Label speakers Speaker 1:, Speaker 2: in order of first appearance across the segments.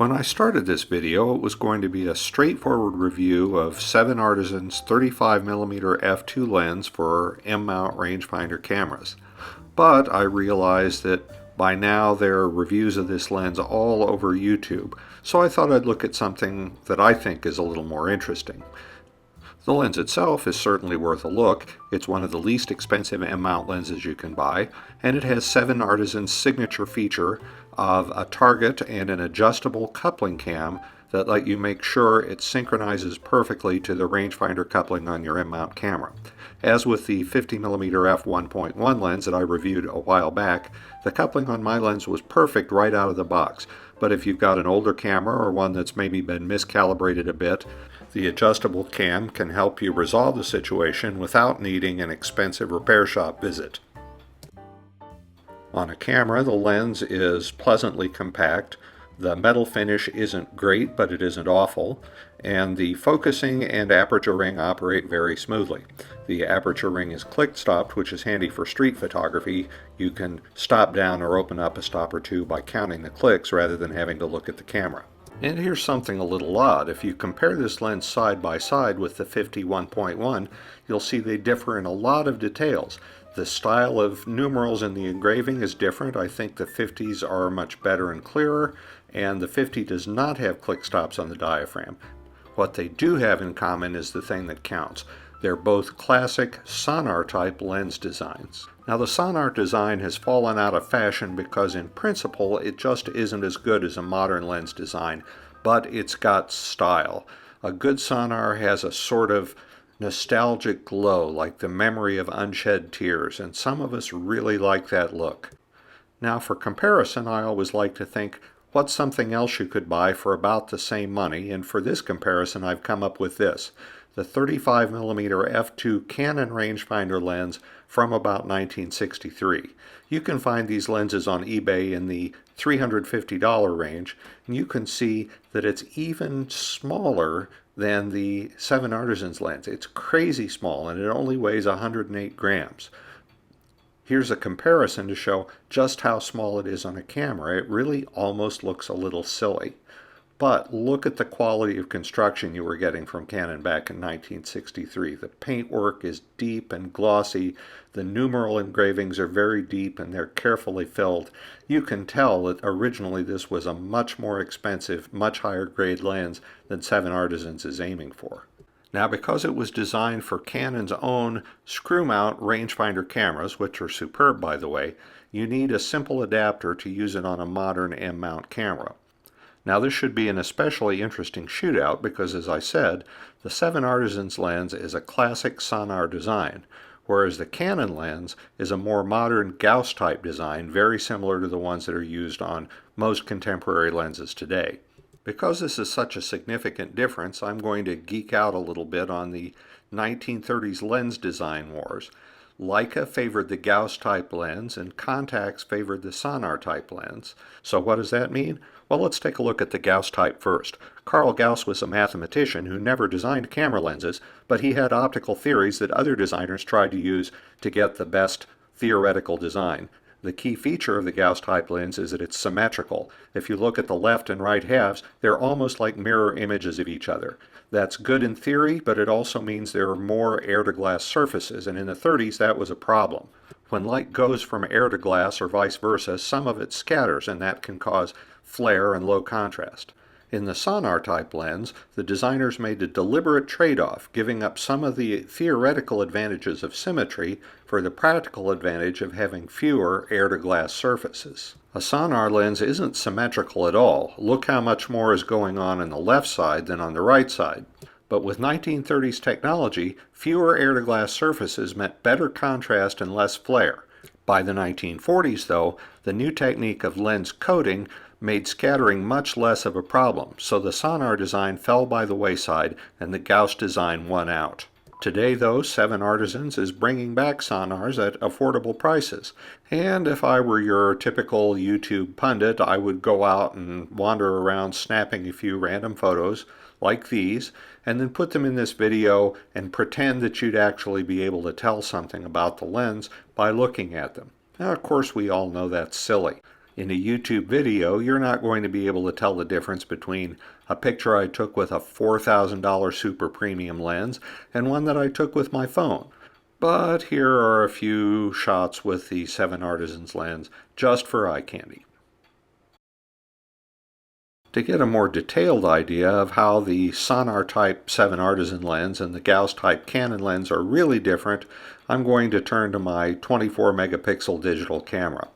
Speaker 1: When I started this video, it was going to be a straightforward review of 7Artisans 35mm f2 lens for M-mount rangefinder cameras. But I realized that by now there are reviews of this lens all over YouTube, so I thought I'd look at something that I think is a little more interesting. The lens itself is certainly worth a look. It's one of the least expensive M-mount lenses you can buy, and it has 7Artisans' signature feature of a target and an adjustable coupling cam that let you make sure it synchronizes perfectly to the rangefinder coupling on your M-mount camera. As with the 50mm f1.1 lens that I reviewed a while back, the coupling on my lens was perfect right out of the box. But if you've got an older camera or one that's maybe been miscalibrated a bit, the adjustable cam can help you resolve the situation without needing an expensive repair shop visit. On a camera, the lens is pleasantly compact. The metal finish isn't great, but it isn't awful, and the focusing and aperture ring operate very smoothly. The aperture ring is click-stopped, which is handy for street photography. You can stop down or open up a stop or two by counting the clicks rather than having to look at the camera. And here's something a little odd. If you compare this lens side by side with the 51.1, you'll see they differ in a lot of details. The style of numerals in the engraving is different. I think the 50s are much better and clearer, and the 50 does not have click stops on the diaphragm. What they do have in common is the thing that counts. They're both classic Sonnar type lens designs. Now the Sonnar design has fallen out of fashion because in principle it just isn't as good as a modern lens design, but it's got style. A good Sonnar has a sort of nostalgic glow, like the memory of unshed tears, and some of us really like that look. Now for comparison, I always like to think, what's something else you could buy for about the same money? And for this comparison, I've come up with this. The 35mm f2 Canon rangefinder lens from about 1963. You can find these lenses on eBay in the $350 range, and you can see that it's even smaller than the 7Artisans lens. It's crazy small, and it only weighs 108 grams. Here's a comparison to show just how small it is on a camera. It really almost looks a little silly. But look at the quality of construction you were getting from Canon back in 1963. The paintwork is deep and glossy. The numeral engravings are very deep and they're carefully filled. You can tell that originally this was a much more expensive, much higher grade lens than 7Artisans is aiming for. Now, because it was designed for Canon's own screw-mount rangefinder cameras, which are superb by the way, you need a simple adapter to use it on a modern M-mount camera. Now this should be an especially interesting shootout because, as I said, the 7Artisans lens is a classic Sonnar design, whereas the Canon lens is a more modern Gauss type design, very similar to the ones that are used on most contemporary lenses today. Because this is such a significant difference, I'm going to geek out a little bit on the 1930s lens design wars. LEICA favored the Gauss type lens and Contax favored the Sonnar type lens. So what does that mean? Well, let's take a look at the Gauss type first. Carl Gauss was a mathematician who never designed camera lenses, but he had optical theories that other designers tried to use to get the best theoretical design. The key feature of the Gauss type lens is that it's symmetrical. If you look at the left and right halves, they're almost like mirror images of each other. That's good in theory, but it also means there are more air-to-glass surfaces, and in the 30s that was a problem. When light goes from air to glass or vice versa, some of it scatters, and that can cause flare and low contrast. In the Sonnar type lens, the designers made a deliberate trade-off, giving up some of the theoretical advantages of symmetry for the practical advantage of having fewer air-to-glass surfaces. A Sonnar lens isn't symmetrical at all. Look how much more is going on the left side than on the right side. But with 1930s technology, fewer air-to-glass surfaces meant better contrast and less flare. By the 1940s, though, the new technique of lens coating made scattering much less of a problem, so the Sonnar design fell by the wayside and the Gauss design won out. Today, though, 7Artisans is bringing back Sonnars at affordable prices. And if I were your typical YouTube pundit, I would go out and wander around snapping a few random photos like these, and then put them in this video and pretend that you'd actually be able to tell something about the lens by looking at them. Now, of course, we all know that's silly. In a YouTube video, you're not going to be able to tell the difference between a picture I took with a $4,000 super premium lens and one that I took with my phone. But here are a few shots with the 7Artisans lens just for eye candy. To get a more detailed idea of how the Sonnar type 7Artisan lens and the Gauss type Canon lens are really different, I'm going to turn to my 24 megapixel digital camera.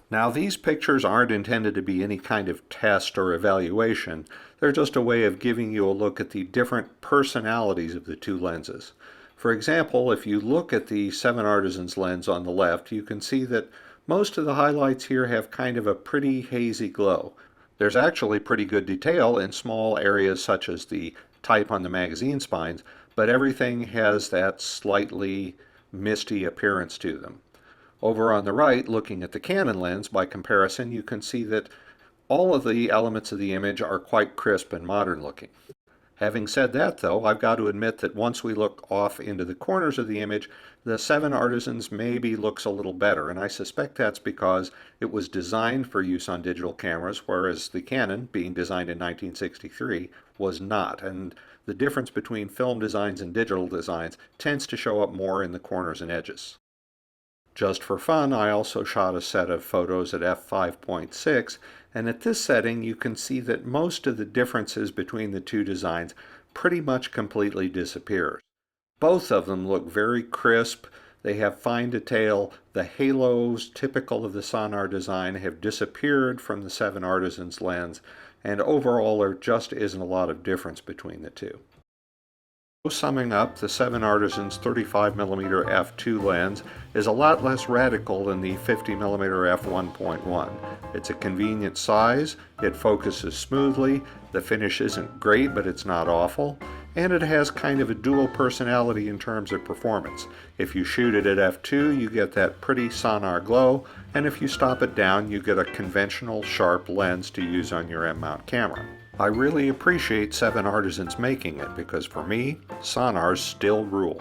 Speaker 1: Now, these pictures aren't intended to be any kind of test or evaluation. They're just a way of giving you a look at the different personalities of the two lenses. For example, if you look at the 7Artisans lens on the left, you can see that most of the highlights here have kind of a pretty hazy glow. There's actually pretty good detail in small areas such as the type on the magazine spines, but everything has that slightly misty appearance to them. Over on the right, looking at the Canon lens, by comparison, you can see that all of the elements of the image are quite crisp and modern looking. Having said that, though, I've got to admit that once we look off into the corners of the image, the 7Artisans maybe looks a little better, and I suspect that's because it was designed for use on digital cameras, whereas the Canon, being designed in 1963, was not, and the difference between film designs and digital designs tends to show up more in the corners and edges. Just for fun, I also shot a set of photos at f5.6, and at this setting you can see that most of the differences between the two designs pretty much completely disappear. Both of them look very crisp, they have fine detail, the halos typical of the Sonnar design have disappeared from the 7Artisans lens, and overall there just isn't a lot of difference between the two. Summing up, the 7Artisans 35mm f2 lens is a lot less radical than the 50mm f1.1. It's a convenient size, it focuses smoothly, the finish isn't great but it's not awful, and it has kind of a dual personality in terms of performance. If you shoot it at f2 you get that pretty Sonnar glow, and if you stop it down you get a conventional sharp lens to use on your M-mount camera. I really appreciate 7Artisans making it because for me, Sonnars still rule.